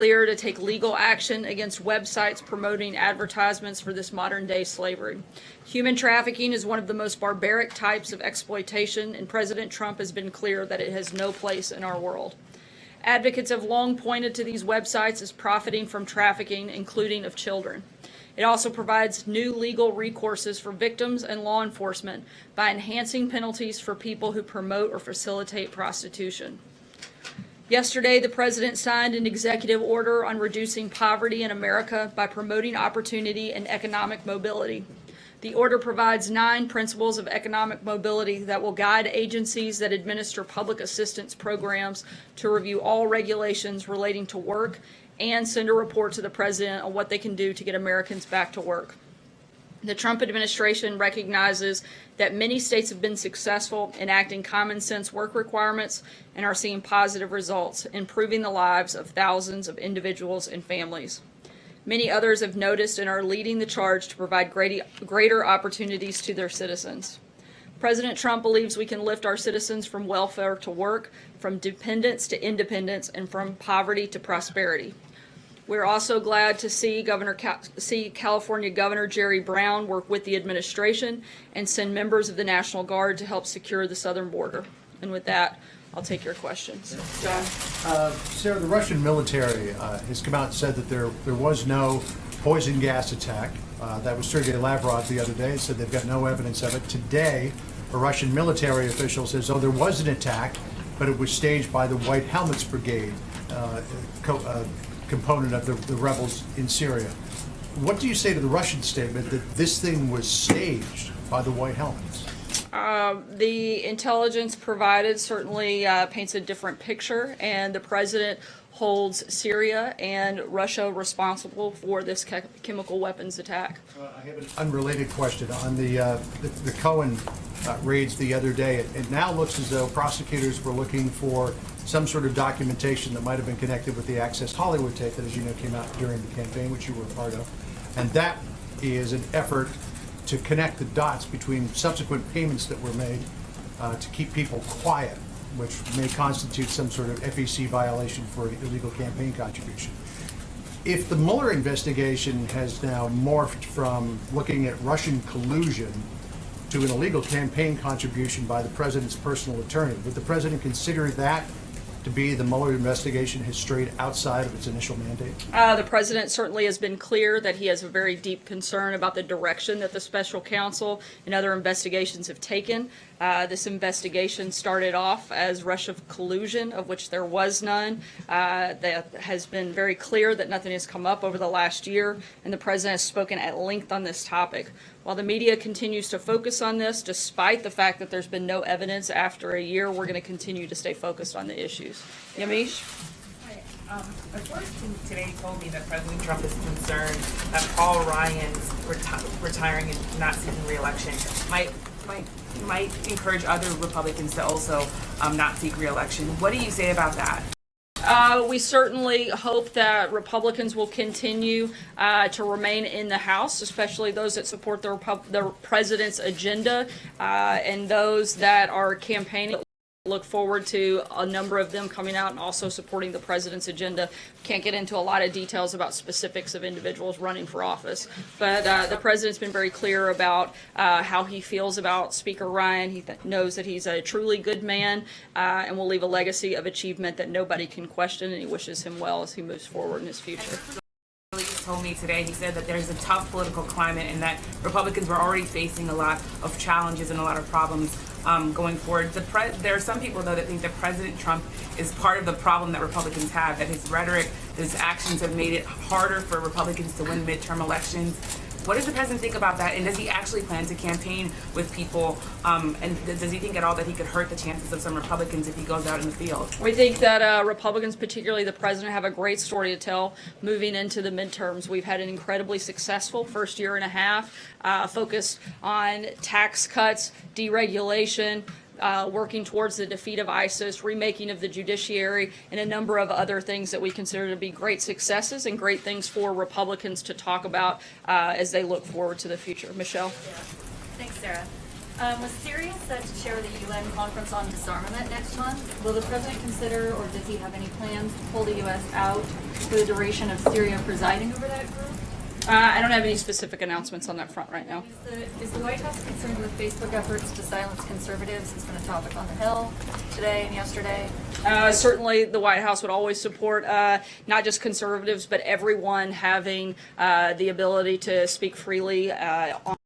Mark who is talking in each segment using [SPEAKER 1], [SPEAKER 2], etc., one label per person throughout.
[SPEAKER 1] clear to take legal action against websites promoting advertisements for this modern day slavery. Human trafficking is one of the most barbaric types of exploitation, and President Trump has been clear that it has no place in our world. Advocates have long pointed to these websites as profiting from trafficking, including of children. It also provides new legal recourses for victims and law enforcement by enhancing penalties for people who promote or facilitate prostitution. Yesterday, the President signed an executive order on reducing poverty in America by promoting opportunity and economic mobility. The order provides 9 principles of economic mobility that will guide agencies that administer public assistance programs to review all regulations relating to work and send a report to the President on what they can do to get Americans back to work. The Trump administration recognizes that many states have been successful in enacting common sense work requirements and are seeing positive results, improving the lives of thousands of individuals and families. Many others have noticed and are leading the charge to provide greater opportunities to their citizens. President Trump believes we can lift our citizens from welfare to work, from dependence to independence, and from poverty to prosperity. We're also glad to see California Governor Jerry Brown work with the administration and send members of the National Guard to help secure the southern border. And with that, I'll take your questions. John?
[SPEAKER 2] Sarah, the Russian military has come out and said that there was no poison gas attack. That was Sergei Lavrov the other day, said they've got no evidence of it. Today, a Russian military official says, oh, there was an attack, but it was staged by the White Helmets Brigade, component of the rebels in Syria. What do you say to the Russian statement that this thing was staged by the White Helmets?
[SPEAKER 1] The intelligence provided certainly paints a different picture, and the President holds Syria and Russia responsible for this chemical weapons attack.
[SPEAKER 2] I have an unrelated question on the Cohen raids the other day. It now looks as though prosecutors were looking for some sort of documentation that might have been connected with the Access Hollywood tape that, as you know, came out during the campaign, which you were a part of. And that is an effort to connect the dots between subsequent payments that were made to keep people quiet, which may constitute some sort of FEC violation for illegal campaign contribution. If the Mueller investigation has now morphed from looking at Russian collusion to an illegal campaign contribution by the president's personal attorney, would the president consider that to be the Mueller investigation has strayed outside of its initial mandate?
[SPEAKER 1] The president certainly has been clear that he has a very deep concern about the direction that the special counsel and other investigations have taken. This investigation started off as Russia collusion, of which there was none. That has been very clear that nothing has come up over the last year, and the president has spoken at length on this topic. While the media continues to focus on this, despite the fact that there's been no evidence after a year, we're going to continue to stay focused on the issues. Yamiche?
[SPEAKER 3] A source today told me that President Trump is concerned that Paul Ryan's retiring and not seeking re-election might encourage other Republicans to also not seek re-election. What do you say about that?
[SPEAKER 1] We certainly hope that Republicans will continue to remain in the House, especially those that support the president's agenda and those that are campaigning. Look forward to a number of them coming out and also supporting the president's agenda. Can't get into a lot of details about specifics of individuals running for office, but the president's been very clear about how he feels about Speaker Ryan. He knows that he's a truly good man and will leave a legacy of achievement that nobody can question, and he wishes him well as he moves forward in his future.
[SPEAKER 3] He told me today, he said that there's a tough political climate and that Republicans were already facing a lot of challenges and a lot of problems going forward. There are some people, though, that think that President Trump is part of the problem that Republicans have, that his rhetoric, his actions have made it harder for Republicans to win midterm elections. What does the president think about that, and does he actually plan to campaign with people, and does he think at all that he could hurt the chances of some Republicans if he goes out in the field?
[SPEAKER 1] We think that Republicans, particularly the president, have a great story to tell moving into the midterms. We've had an incredibly successful first year and a half, focused on tax cuts, deregulation, working towards the defeat of ISIS, remaking of the judiciary, and a number of other things that we consider to be great successes and great things for Republicans to talk about as they look forward to the future. Michelle?
[SPEAKER 4] Thanks, Sarah. Was Syria set to chair the UN conference on disarmament next month? Will the president consider, or does he have any plans to pull the U.S. out for the duration of Syria presiding over that group?
[SPEAKER 1] I don't have any specific announcements on that front right now.
[SPEAKER 4] Is the White House concerned with Facebook efforts to silence conservatives? It's been a topic on the Hill today and yesterday.
[SPEAKER 1] Certainly, the White House would always support not just conservatives, but everyone having the ability to speak freely on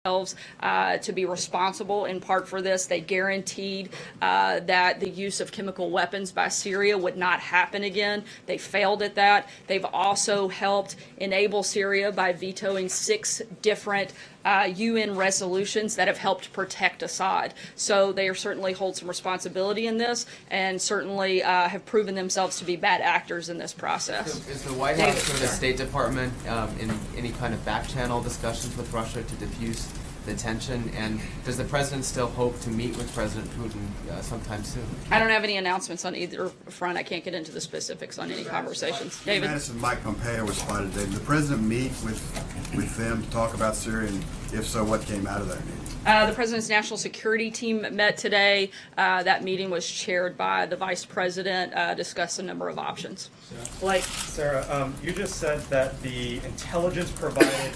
[SPEAKER 1] to be responsible in part for this. They guaranteed that the use of chemical weapons by Syria would not happen again. They failed at that. They've also helped enable Syria by vetoing 6 different UN resolutions that have helped protect Assad. So they certainly hold some responsibility in this, and certainly have proven themselves to be bad actors in this process.
[SPEAKER 5] So is the White House or the State Department in any kind of back channel discussions with Russia to diffuse the tension? And does the president still hope to meet with President Putin sometime soon?
[SPEAKER 1] I don't have any announcements on either front. I can't get into the specifics on any conversations. David?
[SPEAKER 6] Madison, Mike Pompeo was spotted today. Did the president meet with them to talk about Syria? And if so, what came out of that meeting?
[SPEAKER 1] The president's national security team met today. That meeting was chaired by the vice president, discussed a number of options.
[SPEAKER 7] Sarah, you just said that the intelligence provided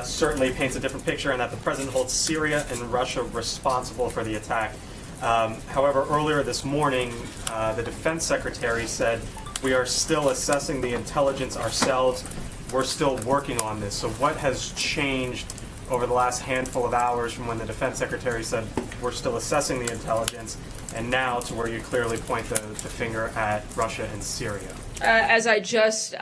[SPEAKER 7] certainly paints a different picture, and that the president holds Syria and Russia responsible for the attack. However, earlier this morning, the defense secretary said, "We are still assessing the intelligence ourselves. We're still working on this." So what has changed over the last handful of hours from when the defense secretary said, "We're still assessing the intelligence," and now to where you clearly point the finger at Russia and Syria?
[SPEAKER 1] As I just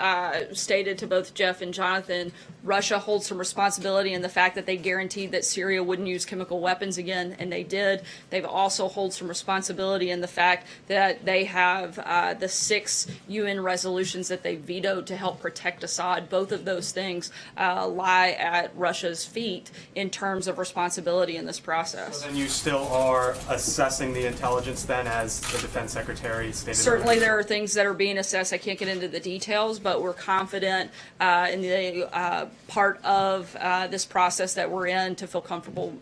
[SPEAKER 1] stated to both Jeff and Jonathan, Russia holds some responsibility in the fact that they guaranteed that Syria wouldn't use chemical weapons again, and they did. They've also hold some responsibility in the fact that they have the 6 UN resolutions that they vetoed to help protect Assad. Both of those things lie at Russia's feet in terms of responsibility in this process.
[SPEAKER 7] So then you still are assessing the intelligence then, as the defense secretary stated?
[SPEAKER 1] Certainly there are things that are being assessed. I can't get into the details, but we're confident in the part of this process that we're in to feel comfortable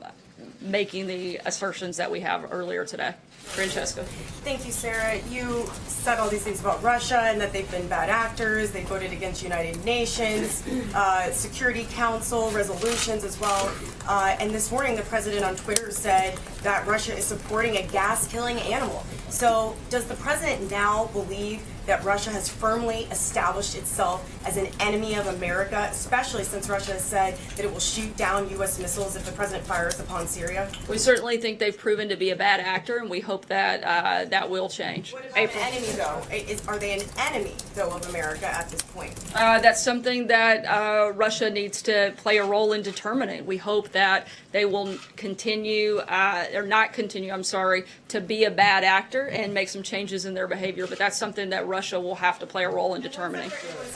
[SPEAKER 1] making the assertions that we have earlier today. Francesca.
[SPEAKER 8] Thank you, Sarah. You said all these things about Russia and that they've been bad actors. They voted against United Nations, Security Council resolutions as well. And this morning, the president on Twitter said that Russia is supporting a gas-killing animal. So does the president now believe that Russia has firmly established itself as an enemy of America, especially since Russia has said that it will shoot down U.S. missiles if the president fires upon Syria?
[SPEAKER 1] We certainly think they've proven to be a bad actor, and we hope that that will change.
[SPEAKER 8] What about an enemy, though? Are they an enemy, though, of America at this point?
[SPEAKER 1] That's something that Russia needs to play a role in determining. We hope that they will continue, or not continue, I'm sorry, to be a bad actor and make some changes in their behavior, but that's something that Russia will have to play a role in determining.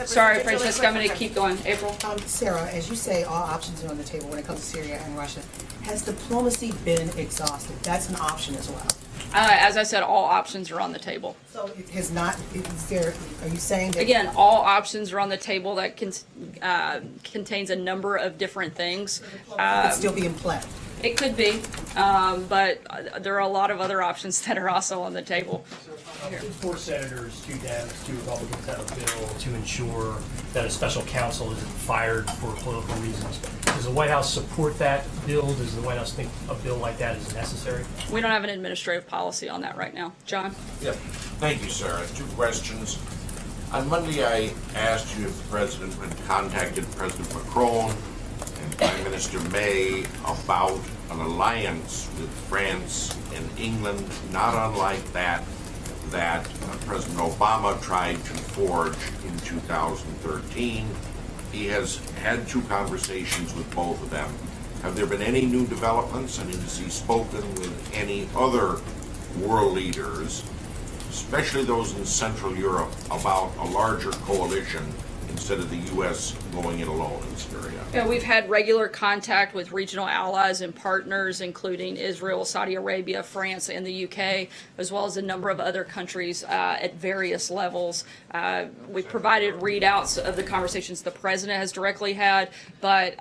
[SPEAKER 1] Sorry, Francesca, I'm going to keep going. April?
[SPEAKER 9] Sarah, as you say, all options are on the table when it comes to Syria and Russia. Has diplomacy been exhausted? That's an option as well.
[SPEAKER 1] As I said, all options are on the table.
[SPEAKER 9] So it has not, are you saying that?
[SPEAKER 1] Again, all options are on the table. That contains a number of different things.
[SPEAKER 9] It could still be in play.
[SPEAKER 1] It could be, but there are a lot of other options that are also on the table.
[SPEAKER 10] 4 senators, 2 Dems, 2 Republicans have a bill to ensure that a special counsel isn't fired for political reasons. Does the White House support that bill? Does the White House think a bill like that is necessary?
[SPEAKER 1] We don't have an administrative policy on that right now. John?
[SPEAKER 11] Yep. Thank you, Sarah. 2 questions. On Monday, I asked you if the president had contacted President Macron and Prime Minister May about an alliance with France and England, not unlike that President Obama tried to forge in 2013. he has had 2 conversations with both of them. Have there been any new developments? I mean, has he spoken with any other world leaders, especially those in Central Europe, about a larger coalition instead of the U.S. going it alone in Syria?
[SPEAKER 1] Yeah, we've had regular contact with regional allies and partners, including Israel, Saudi Arabia, France, and the UK, as well as a number of other countries at various levels. We've provided readouts of the conversations the president has directly had, but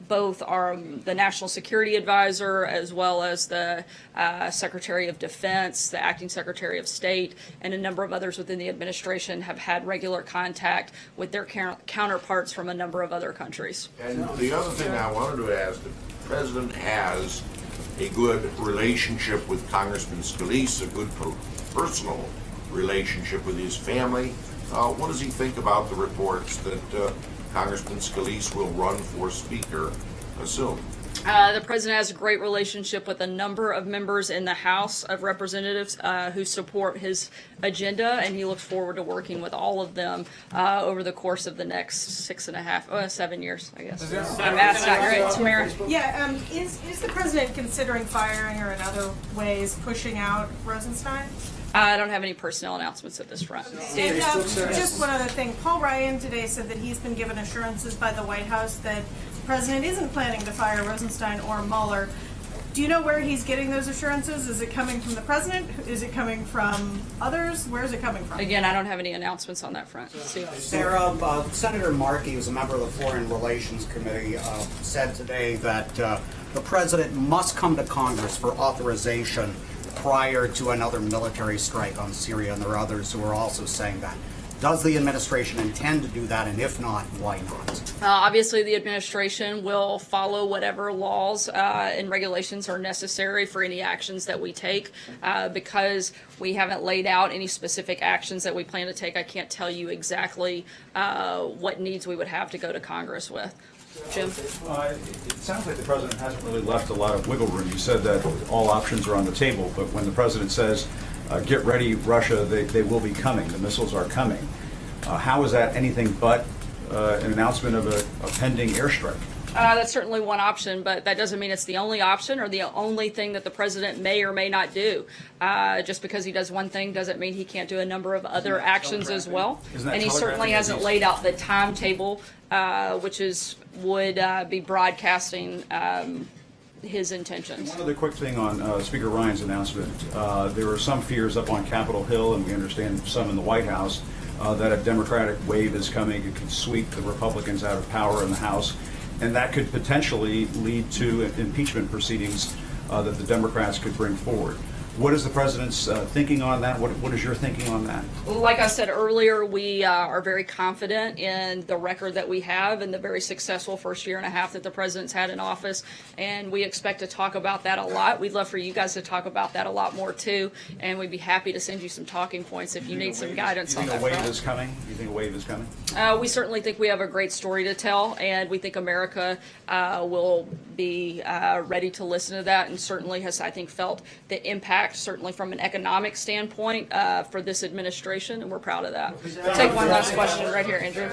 [SPEAKER 1] both the National Security Advisor, as well as the Secretary of Defense, the Acting Secretary of State, and a number of others within the administration have had regular contact with their counterparts from a number of other countries.
[SPEAKER 11] And the other thing I wanted to ask, the president has a good relationship with Congressman Scalise, a good personal relationship with his family. What does he think about the reports that Congressman Scalise will run for Speaker soon?
[SPEAKER 1] The president has a great relationship with a number of members in the House of Representatives who support his agenda, and he looks forward to working with all of them over the course of the next 7 years, I guess. I'm asking, right, Tamara?
[SPEAKER 8] Yeah, is the president considering firing or in other ways pushing out Rosenstein?
[SPEAKER 1] I don't have any personnel announcements at this front. Steve?
[SPEAKER 8] And just one other thing, Paul Ryan today said that he's been given assurances by the White House that the president isn't planning to fire Rosenstein or Mueller. Do you know where he's getting those assurances? Is it coming from the president? Is it coming from others? Where is it coming from?
[SPEAKER 1] Again, I don't have any announcements on that front. Steve?
[SPEAKER 12] Sarah, Senator Markey, who's a member of the Foreign Relations Committee, said today that the president must come to Congress for authorization prior to another military strike on Syria, and there are others who are also saying that. Does the administration intend to do that, and if not, why not?
[SPEAKER 1] Obviously, the administration will follow whatever laws and regulations are necessary for any actions that we take. Because we haven't laid out any specific actions that we plan to take, I can't tell you exactly what needs we would have to go to Congress with. Jim?
[SPEAKER 13] It sounds like the president hasn't really left a lot of wiggle room. You said that all options are on the table, but when the president says, get ready, Russia, they will be coming, the missiles are coming, how is that anything but an announcement of a pending airstrike?
[SPEAKER 1] That's certainly one option, but that doesn't mean it's the only option or the only thing that the president may or may not do. Just because he does one thing doesn't mean he can't do a number of other actions as well. And he certainly hasn't laid out the timetable, which would be broadcasting his intentions.
[SPEAKER 13] One other quick thing on Speaker Ryan's announcement. There are some fears up on Capitol Hill, and we understand some in the White House, that a Democratic wave is coming. It could sweep the Republicans out of power in the House, and that could potentially lead to impeachment proceedings that the Democrats could bring forward. What is the president's thinking on that? What is your thinking on that?
[SPEAKER 1] Like I said earlier, we are very confident in the record that we have and the very successful first year and a half that the president's had in office, and we expect to talk about that a lot. We'd love for you guys to talk about that a lot more too, and we'd be happy to send you some talking points if you need some guidance on that.
[SPEAKER 13] Do you think a wave is coming? Do you think a wave is coming?
[SPEAKER 1] We certainly think we have a great story to tell, and we think America will be ready to listen to that, and certainly has, I think, felt the impact, certainly from an economic standpoint, for this administration, and we're proud of that. Take one last question right here, Andrew.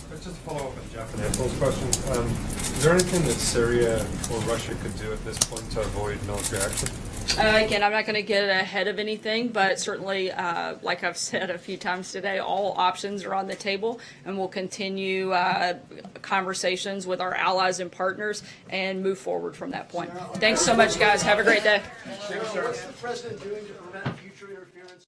[SPEAKER 14] Just to follow up on Jeff and April's question, is there anything that Syria or Russia could do at this point to avoid military action?
[SPEAKER 1] Again, I'm not going to get ahead of anything, but certainly, like I've said a few times today, all options are on the table, and we'll continue conversations with our allies and partners and move forward from that point. Thanks so much, guys. Have a great day.
[SPEAKER 2] What's the president doing to prevent future interference?